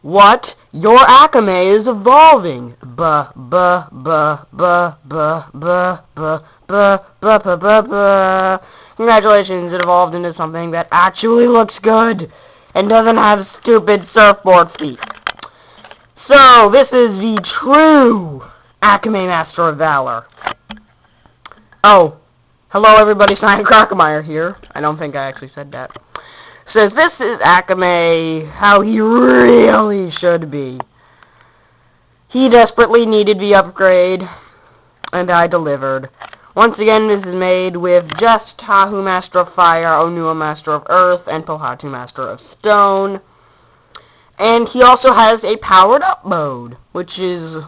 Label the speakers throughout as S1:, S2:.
S1: What? Your Akamai is evolving. Buh, buh, buh, buh, buh, buh, buh, buh, buh, buh, buh, buh. Congratulations, it evolved into something that actually looks good and doesn't have stupid surfboard feet. So, this is the true Akamai Master of Valor. Oh, hello everybody, Simon Crockemeyer here. I don't think I actually said that. Says this is Akamai how he really should be. He desperately needed the upgrade, and I delivered. Once again, this is made with just Tahu Master of Fire, Onua Master of Earth, and Pohatu Master of Stone. And he also has a powered up mode, which is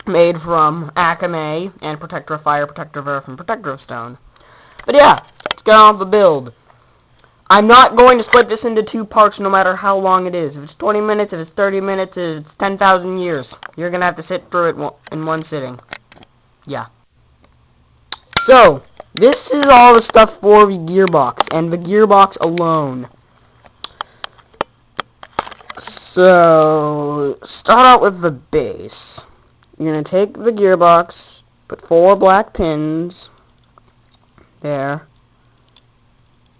S1: made from Akamai and Protector of Fire, Protector of Earth, and Protector of Stone. But yeah, let's get on with the build. I'm not going to split this into two parts no matter how long it is. If it's 20 minutes, if it's 30 minutes, if it's 10,000 years. You're going to have to sit through it in one sitting. Yeah. So, this is all the stuff for the gearbox, and the gearbox alone. So, start out with the base. You're going to take the gearbox, put 4 black pins there.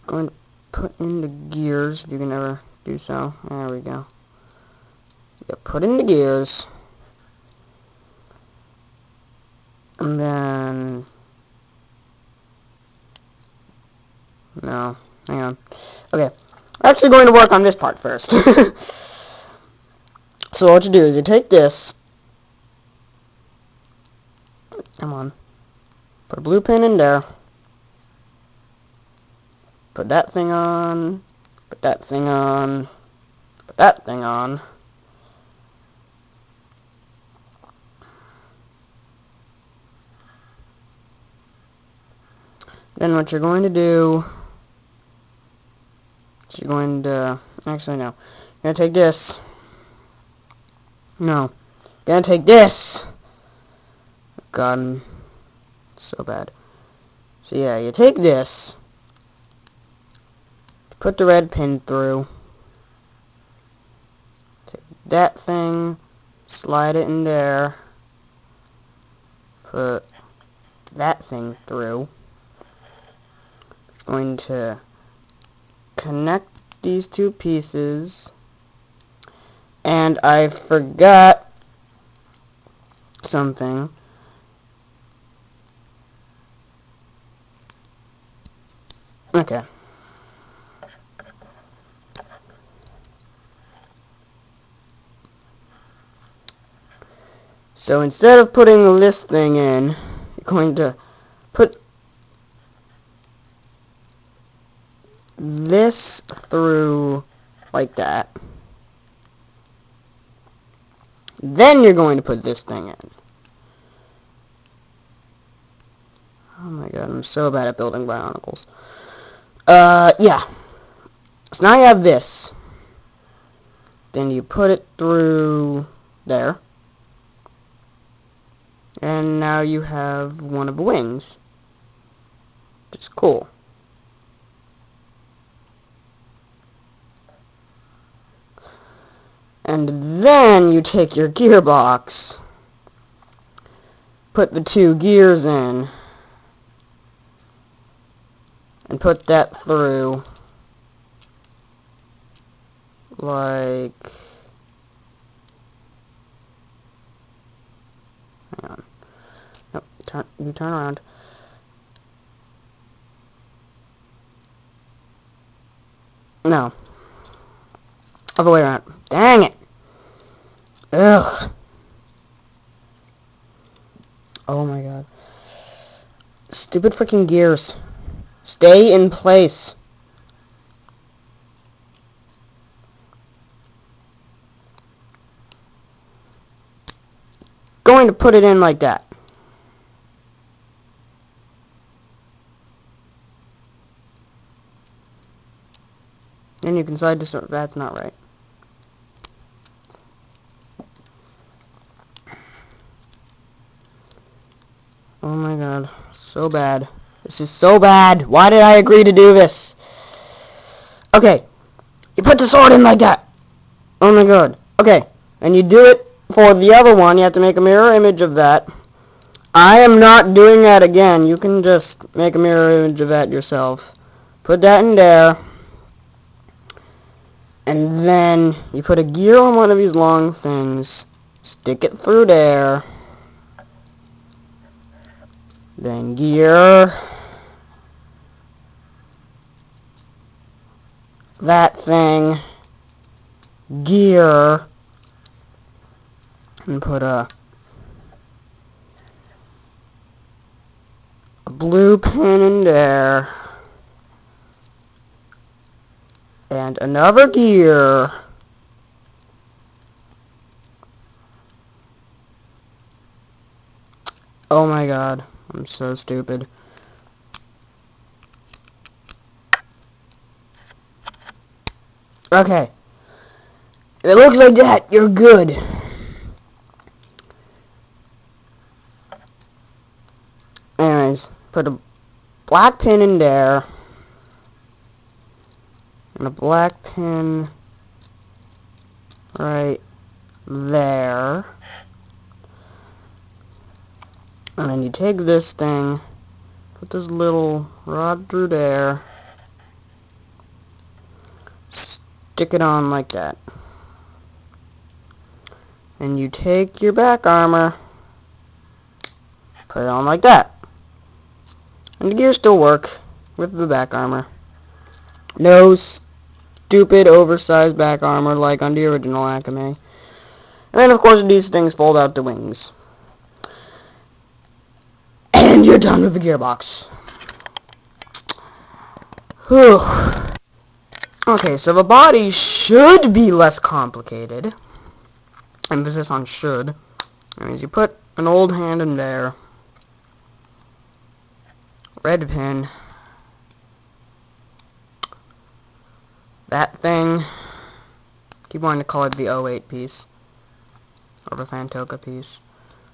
S1: Going to put in the gears, if you can ever do so. There we go. Yeah, put in the gears. And then... No, hang on. Okay, we're actually going to work on this part first. So what you do is you take this. Come on. Put a blue pin in there. Put that thing on. Put that thing on. Put that thing on. Then what you're going to do... You're going to... Actually, no. You're going to take this. No. You're going to take this. God, I'm so bad. So yeah, you take this. Put the red pin through. Take that thing. Slide it in there. Put that thing through. Going to connect these two pieces, and I forgot something. Okay. So instead of putting this thing in, you're going to put this through like that. Then you're going to put this thing in. Oh my god, I'm so bad at building Bionicles. Yeah. So now you have this. Then you put it through there. And now you have one of the wings. Which is cool. And then you take your gearbox, put the 2 gears in, and put that through, like, hang on, nope, you turn around. No. Other way around. Dang it! Ugh. Oh my god. Stupid freaking gears. Stay in place. Going to put it in like that. Then you can decide to start. That's not right. Oh my god. So bad. This is so bad. Why did I agree to do this? Okay. You put the sword in like that. Oh my god. Okay, and you do it for the other one. You have to make a mirror image of that. I am not doing that again. You can just make a mirror image of that yourself. Put that in there. And then you put a gear on one of these long things. Stick it through there. Then gear that thing. Gear. And put a blue pin in there. And another gear. Oh my god, I'm so stupid. Okay. If it looks like that, you're good. Anyways, put a black pin in there. And a black pin right there. And then you take this thing, put this little rod through there, stick it on like that. And you take your back armor, put it on like that. And the gears still work with the back armor. No stupid oversized back armor like on the original Akamai. And then of course these things fold out the wings. And you're done with the gearbox. Whew. Okay, so the body should be less complicated. Emphasis on should. That means you put an old hand in there. Red pin. That thing. Keep wanting to call it the 08 piece. Or the Fantoka piece.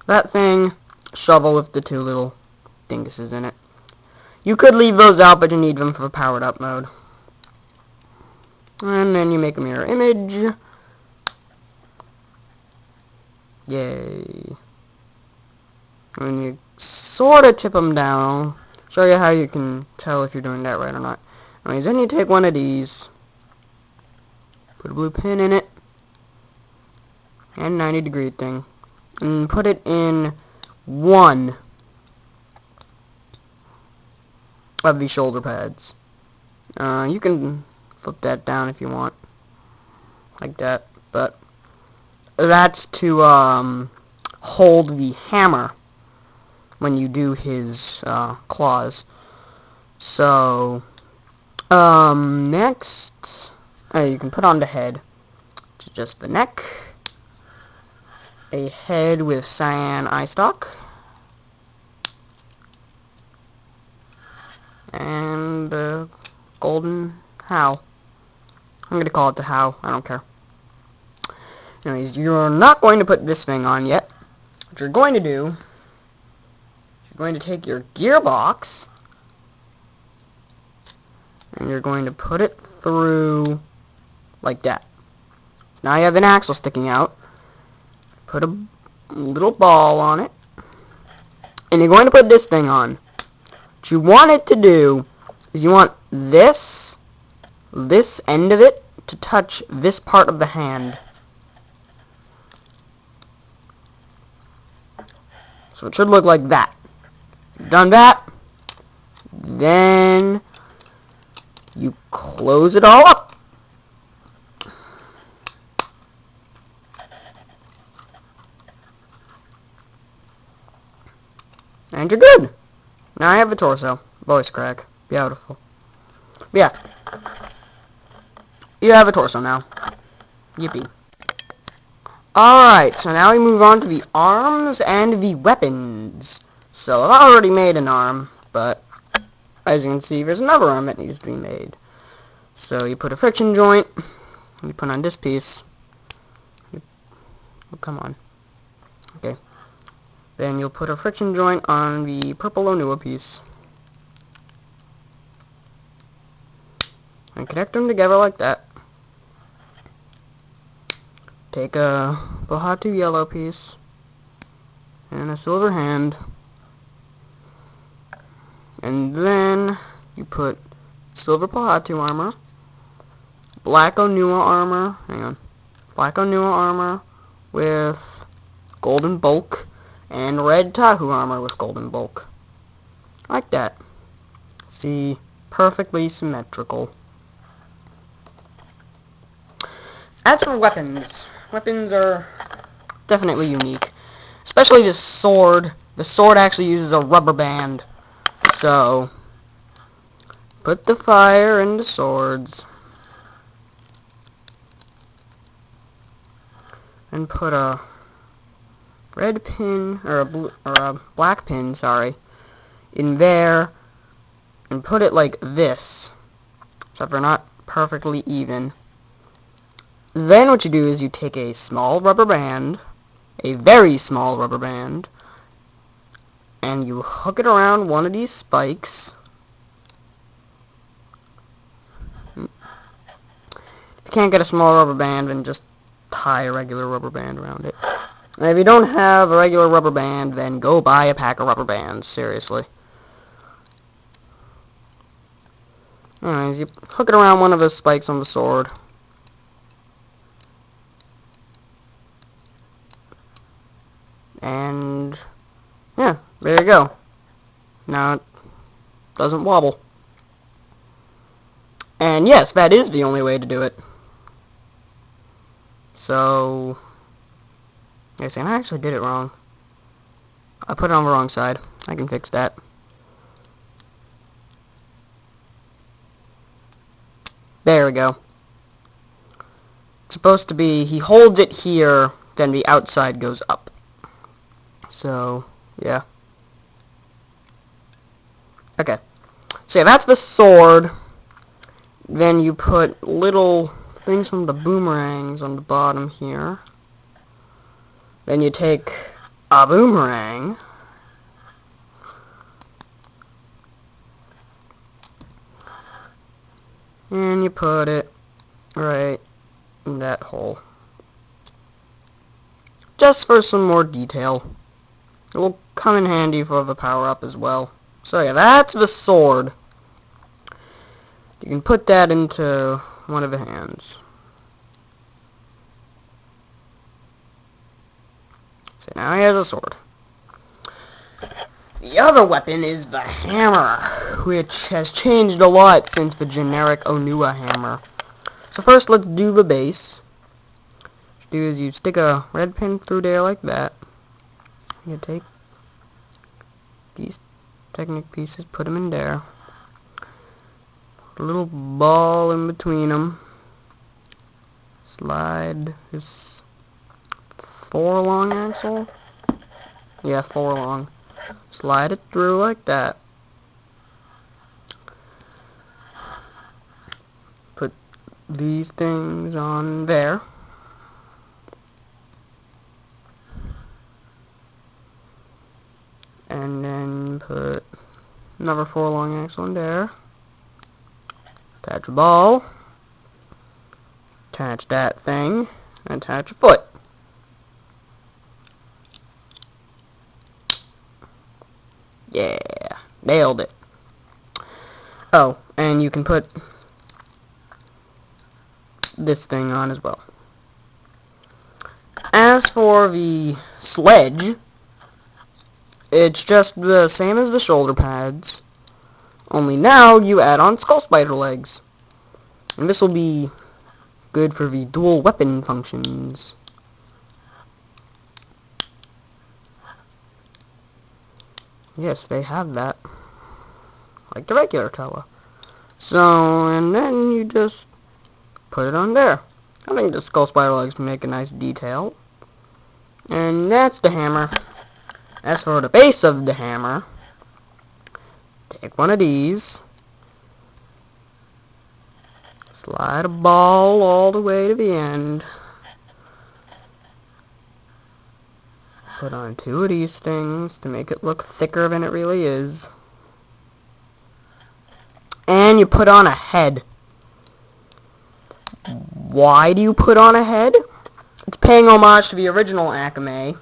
S1: That thing. Shovel with the two little dinguses in it. You could leave those out, but you need them for powered up mode. And then you make a mirror image. Yay. And you sort of tip them down. Show you how you can tell if you're doing that right or not. Anyways, then you take one of these. Put a blue pin in it. And 90-degree thing. And put it in one of the shoulder pads. You can flip that down if you want, like that, but that's to hold the hammer when you do his claws. So next you can put on the head, just the neck. A head with cyan eye stalk. And a golden how. I'm going to call it the how. I don't care. Anyways, you're not going to put this thing on yet. What you're going to do, you're going to take your gearbox and you're going to put it through like that. So now you have an axle sticking out. Put a little ball on it. And you're going to put this thing on. What you want it to do is you want this end of it to touch this part of the hand. So it should look like that. You've done that. Then you close it all up. And you're good. Now I have a torso. Voice crack. Beautiful. But yeah. You have a torso now. Yippee. Alright, so now we move on to the arms and the weapons. So I've already made an arm, but as you can see, there's another arm that needs to be made. So you put a friction joint, you put on this piece. Oh, come on. Okay. Then you'll put a friction joint on the purple Onua piece. And connect them together like that. take a Bahatu yellow piece and a silver hand, and then you put silver Bahatu armor, black Onua armor, black Onua armor with golden bulk, and red Tahu armor with golden bulk. Like that. See, perfectly symmetrical. As for weapons, weapons are definitely unique. Especially this sword. The sword actually uses a rubber band. So, put the fire in the swords. And put a red pin, or a black pin, sorry, in there, and put it like this, except for not perfectly even. Then what you do is you take a small rubber band, a very small rubber band, and you hook it around one of these spikes. If you can't get a small rubber band, then just tie a regular rubber band around it. And if you don't have a regular rubber band, then go buy a pack of rubber bands, seriously. Anyways, you hook it around one of the spikes on the sword. And, yeah, there you go. Now it doesn't wobble. And yes, that is the only way to do it. So, yes, and I actually did it wrong. I put it on the wrong side. I can fix that. There we go. It's supposed to be, he holds it here, then the outside goes up. So, yeah. Okay. So yeah, that's the sword. Then you put little things from the boomerangs on the bottom here. Then you take a boomerang. And you put it right in that hole. Just for some more detail. It will come in handy for the power-up as well. So yeah, that's the sword. You can put that into one of the hands. So now he has a sword. The other weapon is the hammer, which has changed a lot since the generic Onua hammer. So first, let's do the base. What you do is you stick a red pin through there like that. You take these Technic pieces, put them in there. Put a little ball in between them. Slide this 4 long axle. Yeah, 4 long. Slide it through like that. Put these things on there. And then put another 4 long axle in there. Attach a ball. Attach that thing. And attach a foot. Yeah, nailed it. Oh, and you can put this thing on as well. As for the sledge, it's just the same as the shoulder pads, only now you add on skull spider legs. And this will be good for the dual weapon functions. Yes, they have that. Like the regular tower. So, and then you just put it on there. I think the skull spider legs make a nice detail. And that's the hammer. As for the base of the hammer, take one of these. Slide a ball all the way to the end. Put on 2 of these things to make it look thicker than it really is. And you put on a head. Why do you put on a head? It's paying homage to the original Akamai,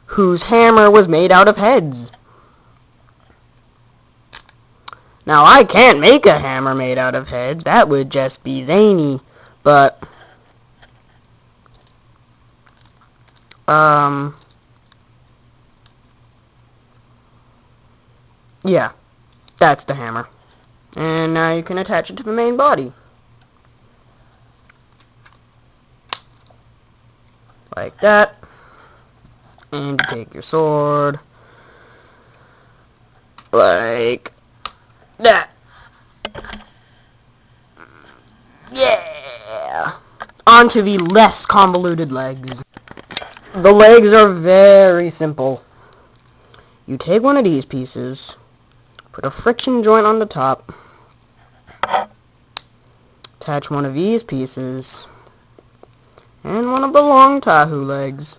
S1: whose hammer was made out of heads. Now, I can't make a hammer made out of heads. That would just be zany. But, yeah, that's the hammer. And now you can attach it to the main body. Like that. And you take your sword. Like that. Yeah! Onto the less convoluted legs. The legs are very simple. You take one of these pieces, put a friction joint on the top, attach one of these pieces, and one of the long Tahu legs.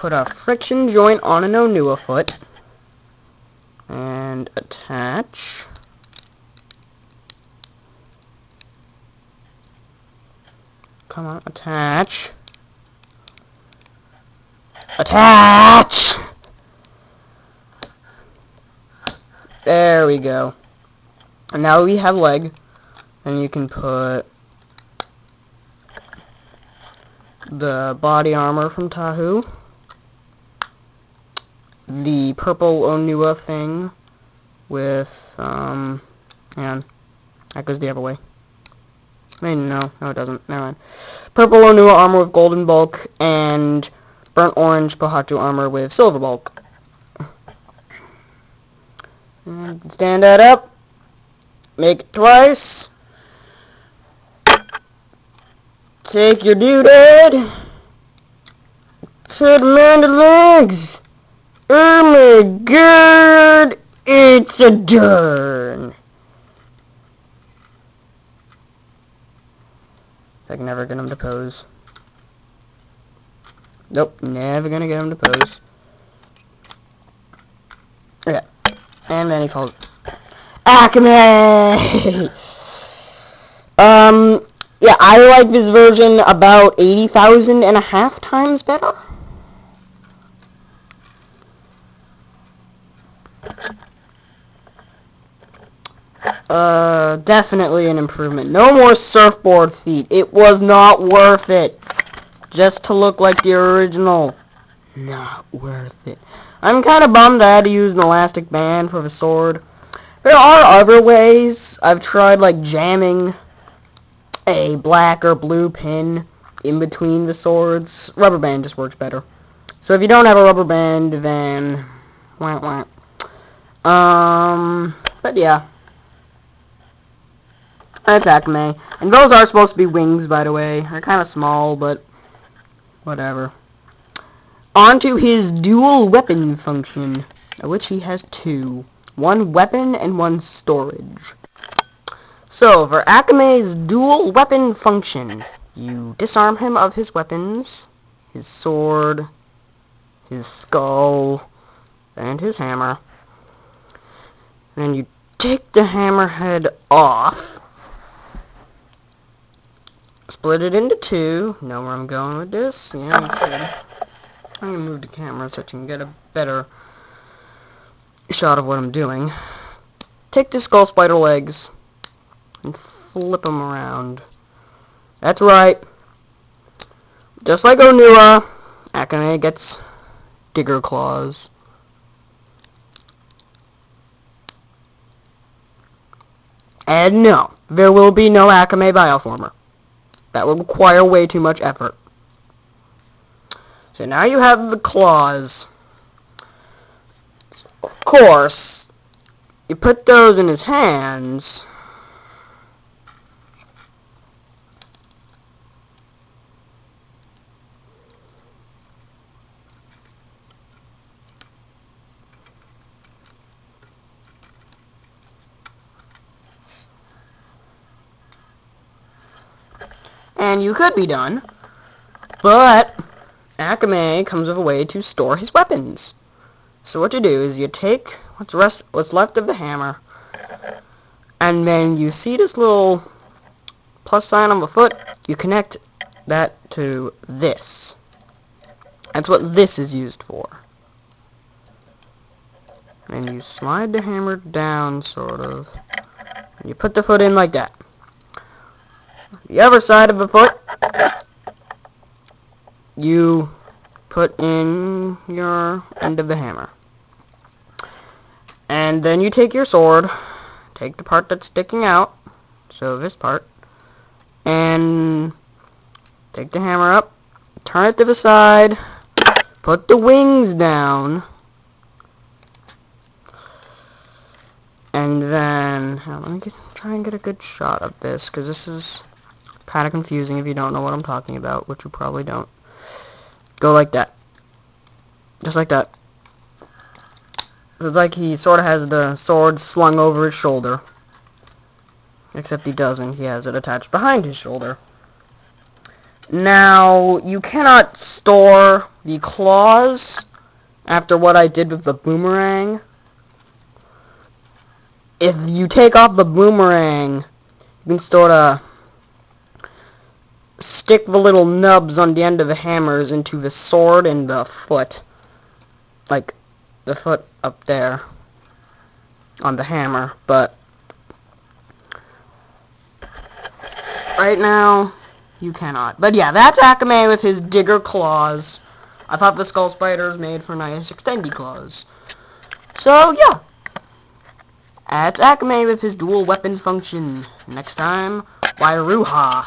S1: Put a friction joint on an Onua foot, and attach attach. There we go. And now we have leg, and you can put the body armor from Tahu, the purple Onua thing with, and that goes the other way. Wait, no, it doesn't. Never mind. Purple Onua armor with golden bulk, and burnt orange Pohatu armor with silver bulk. And stand that up. Make it twice. Take your doodad. Put him on the legs. Oh my god, it's a darn. I can never get him to pose. Nope, never gonna get him to pose. Okay, and then he calls Akamai! Yeah, I like this version about 80,500 times better. Definitely an improvement. No more surfboard feet. It was not worth it. Just to look like the original. Not worth it. I'm kind of bummed I had to use an elastic band for the sword. There are other ways. I've tried, like, jamming a black or blue pin in between the swords. Rubber band just works better. So if you don't have a rubber band, then wah. But yeah. That's Akamai. And those are supposed to be wings, by the way. They're kind of small, but whatever. Onto his dual weapon function, of which he has two. One weapon and one storage. So, for Akamai's dual weapon function, you disarm him of his weapons, his sword, his skull, and his hammer. And you take the hammerhead off, split it into two. Know where I'm going with this? Yeah, you could. I'm going to move the camera so you can get a better shot of what I'm doing. Take the skull spider legs and flip them around. That's right. Just like Onua, Akamai gets digger claws. And no, there will be no Akamai Bioformer. That would require way too much effort. So now you have the claws. Of course, you put those in his hands. And you could be done, but Akamai comes with a way to store his weapons. So what you do is you take what's left of the hammer, and then you see this little plus sign on the foot. You connect that to this. That's what this is used for. And you slide the hammer down, sort of. And you put the foot in like that. The other side of the foot, you put in your end of the hammer. And then you take your sword, take the part that's sticking out, so this part, and take the hammer up, turn it to the side, put the wings down, and then, let me try and get a good shot of this, because this is kind of confusing if you don't know what I'm talking about, which you probably don't. Go like that. Just like that. It's like he sort of has the sword slung over his shoulder. Except he doesn't. He has it attached behind his shoulder. Now, you cannot store the claws after what I did with the boomerang. If you take off the boomerang, you can sort of stick the little nubs on the end of the hammers into the sword and the foot. Like the foot up there on the hammer, but right now you cannot. But yeah, that's Akamai with his digger claws. I thought the skull spider was made for nice extendy claws. So yeah, that's Akamai with his dual weapon function. Next time, Wairuha.